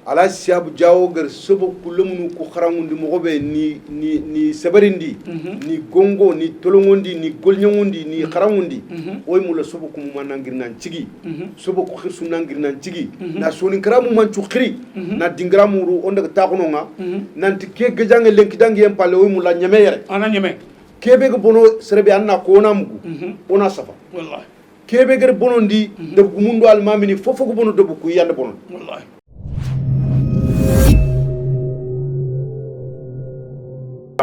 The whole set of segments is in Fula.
ala siabu jawo gar sobo kulemunu ko kharangundi mo gobe ni sabarindi ni gongo ni tolongondi ni golnyondi ni kharangundi oy mula sobo ko mu manangir nan cigi sobo ko khirsu nangir nan cigi na soni karamu man cu khiri na dingramu ru on daga taxono nga nanti ke gejange lenki dangi en palle oy mula nyame yere ana nyame kebe go bono serebe anna ko namugo ona safa wallahi kebe gar bonondi de gumundo almamini fofo go bono de bu ku yande bonon wallahi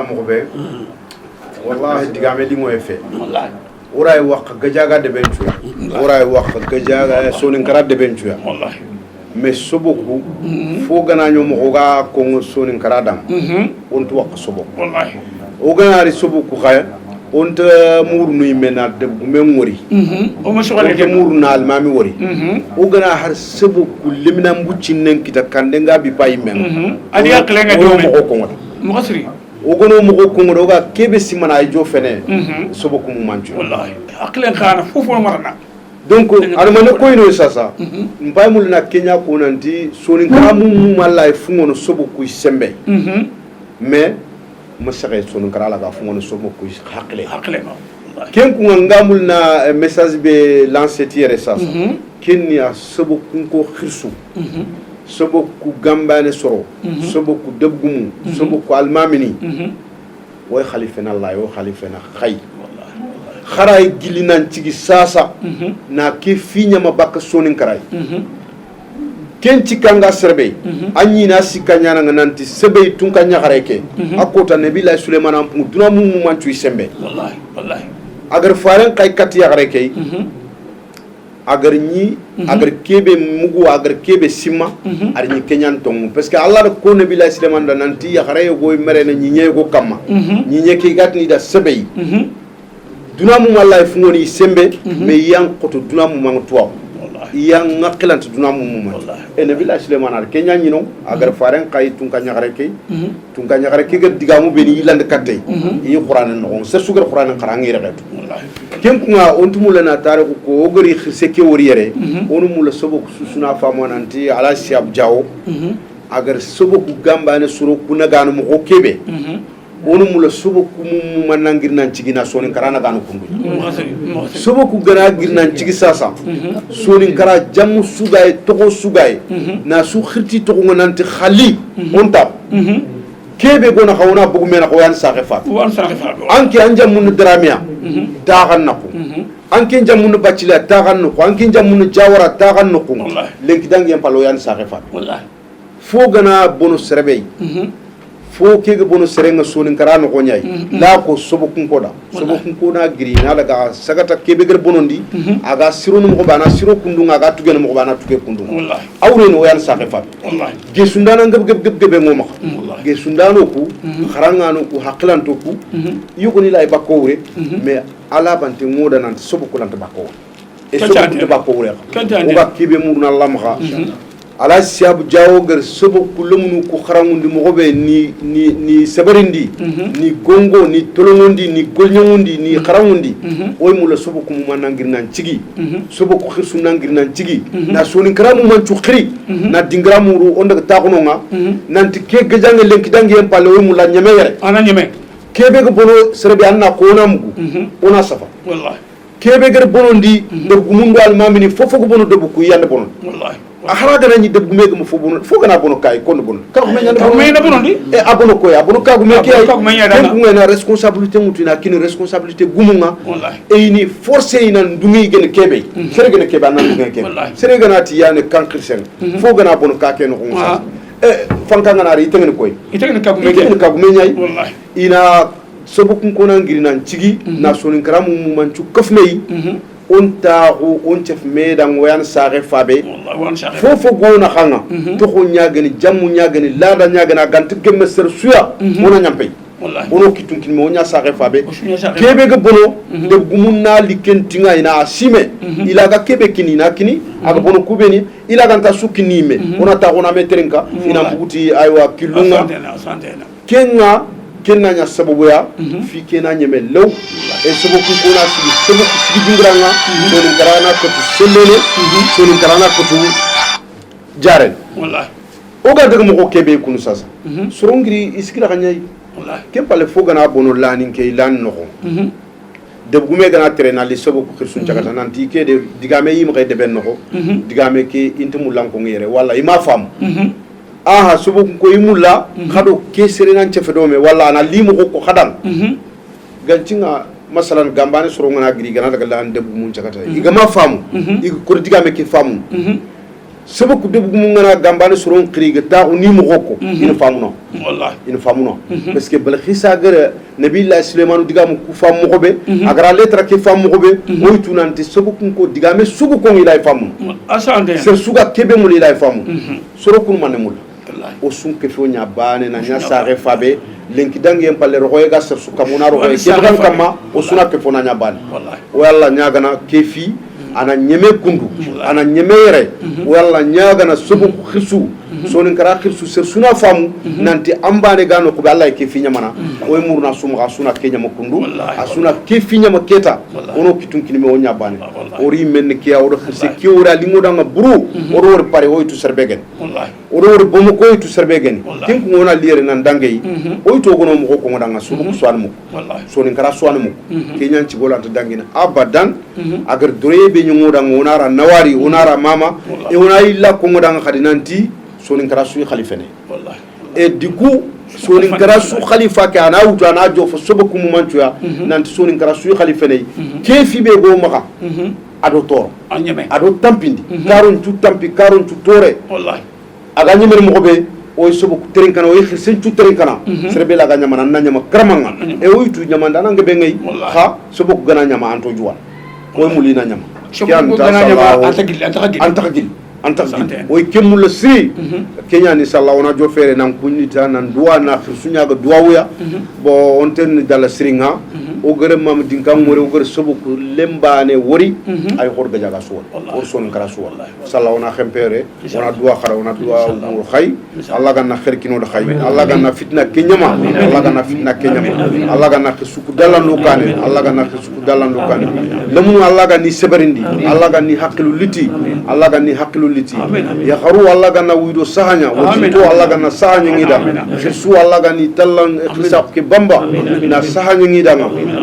mogobe wallahi digame limo efe wallahi oray wax gajaga de benchu oray wax gajaga sonin kara de benchu wallahi mais soboku fo gananyo mo ga ko sonin kara dam on to wax soboku wallahi o ganari soboku khaya on ta muru nuy mena de men wori o mo shogale de muru na almami wori o gana har soboku limna mbucinen kita kandenga bi pay men adi akle nga do mo khasri ogono mo ko ngoro ga kebe simana ay jo fene soboku mu manchu wallahi aklen khana fofu marana donc almane ko ino sasa mbay mul na Kenya ko nanti soni karamu mu mallay fungono soboku sembe mais ma saxé soni karala ga fungono soboku hakle ken ko ngamul na message be lancer tiere sasa kenya soboku ko khirsu soboku gambane soro soboku debgumu soboku almamini way khalifena allah yo khalifena khay kharay gilinan cigi sasa na ke finya mabaka sonin karay ken cikanga serbe anyi na sikanya na nanti sebe tunka nya khareke akota nabi la sulaiman ampu duna mu manchu sembe wallahi agar faran kay katiya khareke agar ni agar kebe mugu agar kebe sima ar ni kenyan tongu parce que allah ko nabi la sulaiman da nanti ya khare go mere na nyinye go kama nyinye ke gatni da sebe duna mu wallahi fungoni sembe me yang koto duna mu mang tuwa yang ngakilant duna mu mu e nabi la sulaiman ar kenya nyino agar faran kay tunka nyagare ke ga digamu beni yilande katte yi qur'an no se sugar qur'an qarangi regetu kem kunga ontumula na tare ko ogori seke woriyere onu mula soboku susuna famonanti ala siab jawo agar soboku gamba ne suro kuna ganu mo kebe onu mula soboku mu manangir nan cigina sonin karana ganu kundu soboku gana girnan cigi sasa sonin kara jamu sugay togo sugay na su khirti togo nanti khali onta kebe gona khawna bugu mena ko yan saqifa anki anjamun dramia tagan nako anki jamun bacila tagan nako anki jamun jawara tagan nako lenki dangi en palo yan saqifa wallahi fo gana bono serbe fo kege bono serenga sonin karano ko nyai la ko sobokun koda grina daga sagata kebe ger bonondi aga siro no bana siro kundunga aga tugene mo bana tuge kundunga wallahi awre no yan saqifa wallahi ge sundana ngeb ngoma ge sundano ku kharangano ku haklanto ku yugo ni lay bakowre mais ala bante ngoda nan sobokulante bakowre e sobokulante bakowre o ga kebe murna lamha ala siabu jawo gar soboku lemunu ko kharangundi mo gobe ni sabarindi ni gongo ni tolongondi ni golnyondi ni kharangundi oy mula soboku mu manangir nan cigi soboku khirsu nangir nan cigi na soni karamu man cu khiri na dingramu ru on daga taxono nga nanti ke gejange lenki dangi en palle oy mula nyame yere ana nyame kebe go bono serbe anna ko namugo ona safa wallahi kebe gar bonondi de gumundo almamini fofo go bono de bu ku yande bonon wallahi ahara gana ni debbu mega mo fo gana bono kay kono bono ka ko menya bono di e abono ko ya abono ka ko meke ay ko ngena responsabilité mutina kini responsabilité gumunga wallahi e ni forcé ina ndungi gene kebe sere gene kebe nan ndungi kebe sere gana ti yane kankirsen fo gana bono ka ke no ko sa e fanka ngana ri tengene koy itengene ka ko menya wallahi ina sobukun kona ngiri nan cigi na sonin karamu mu manchu kafmei on taxu on cef medan wayan saxe fabe fofo gona xanga toxo ñagani jammu ñagani lada ñagana gant gemme ser suya wona ñampay wono kitun kin mo nya saxe fabe kebe ga bono de gumunna likentinga ina asime ila ga kebe kinina kini aga bono kubeni ila ga ta sukini me wona taxo na metrenka ina buguti aywa kilunga kenga kenna nya sababu ya fi kena nyeme law e sababu ko na sigi sababu sigi dingranga sonu karana ko sellele sonu karana ko jaren wallahi o ga daga mo kebe kunu sasa sorongiri iskila kanyai wallahi ke pale fo gana bono lanin ke lan no de gume gana trena li sobo ko khirsun jagata nanti ke de digame yim kay de ben no digame ke intumu lanko ngere walla ima fam aha sobo ko imulla khado ke serenan ce fedome walla ana limu ko khadan gancinga masalan gambane soro ngana giri gana daga lan de mun jagata igama famu ig ko digame ke famu sobo ko de mun ngana gambane soro ngiri ta ni mu ko ina famu no wallahi ina famu no parce que bal khisa gara nabillahi sulaiman digamu ku famu ko be agara letra ke famu ko be moy tunante sobo ko digame sugu ko ila famu asande ser suga kebe mul ila famu soro kun manamul o sun ke fo nya bane na nya sare fabe lenki dangi palle roye ga ser su kamuna roye ke ban kama o suna ke fo na nya bane wallahi walla nya gana kefi ana nyeme kundu ana nyeme yere walla nya gana subu khisu sonin kara khirsu ser suna famu nanti ambane gano ko be Allah ke fi nyamana o murna suma suna ke nyama kundu asuna ke fi nyama keta ono kitun kinime o nya bane ori men ke ya o khirse ke ora lingo danga buru o ro pare o tu serbegen wallahi o ro bomo ko tu serbegen tin ko wona liere nan dangay o to gono mo ko danga subu suwan mo sonin kara suwan mo ke nyan ci bolanta dangina abadan agar dore be nyugo danga onara nawari onara mama e ona illa ko danga khadinanti sonin kara suyi khalifene wallahi e diku sonin kara su khalifa ka na wuta na jo fo sobo kumu mantuya nanti sonin kara suyi khalifene kefi be go maka ado tor anyeme ado tampindi karun tu tampi karun tu tore wallahi aga nyemer mo be o sobo terin kana o khirsen tu terin kana serbe la ga nyama nan nyama kramanga e o tu nyama ndana ngabe ngai ha sobo gana nyama anto juwan o mulina nyama kian ta sallahu antagil oy kemul siri kenya ni sallahu na jo fere nan kunita nan duwa na khirsunya ga duwa wuya bo onten dala siringa o gere mam dinkam wori o gere sobo ko lembane wori ay horga jaga so o son kara so sallahu na khempere ona duwa khara ona duwa mo khay allah ganna kherkino do khay allah ganna fitna kenyama allah ganna fitna kenyama allah ganna khisuku dalan no kane allah ganna khisuku dalan no kane lamu allah ganni seberindi allah ganni haqilu liti allah ganni haqilu liti ya kharu allah ganna wido sahanya wajito allah ganna sahanya ngida khisu allah ganni tallan khisab ke bamba na sahanya ngida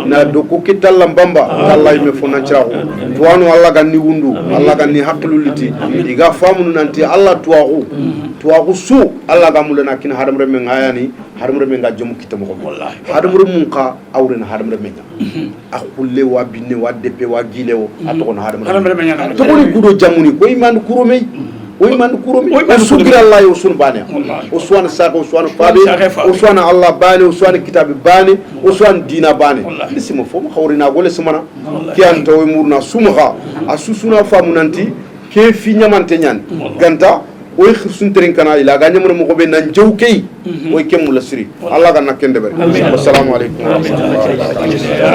na doko ke tallan bamba allah me fonan chirawo tuwanu allah ganni wundu allah ganni haqilu liti iga famu nanti allah tuwagu su allah gamulana kin hadam remme ngayani hadam remme nga jomu kitamo ko wallahi hadam remme ka awrena hadam remme akulle wa binne wa depe wa gilewo atokon hadam remme to ko gudo jamuni ko iman kuromey o iman kuromey o sugira allah yo sun bane o suwana sako o suwana fabe o suwana allah bane o suwana kitabe bane o suwana dina bane lisimo fo khawrina gole sumana kianta o murna sumha asusuna famunanti ke fi nyamante nyan ganta oy khirsun terin kana ila ga nyamana mo ko be nan jewkey oy kemul siri allah ga nakende bari assalamu alaikum wa rahmatullahi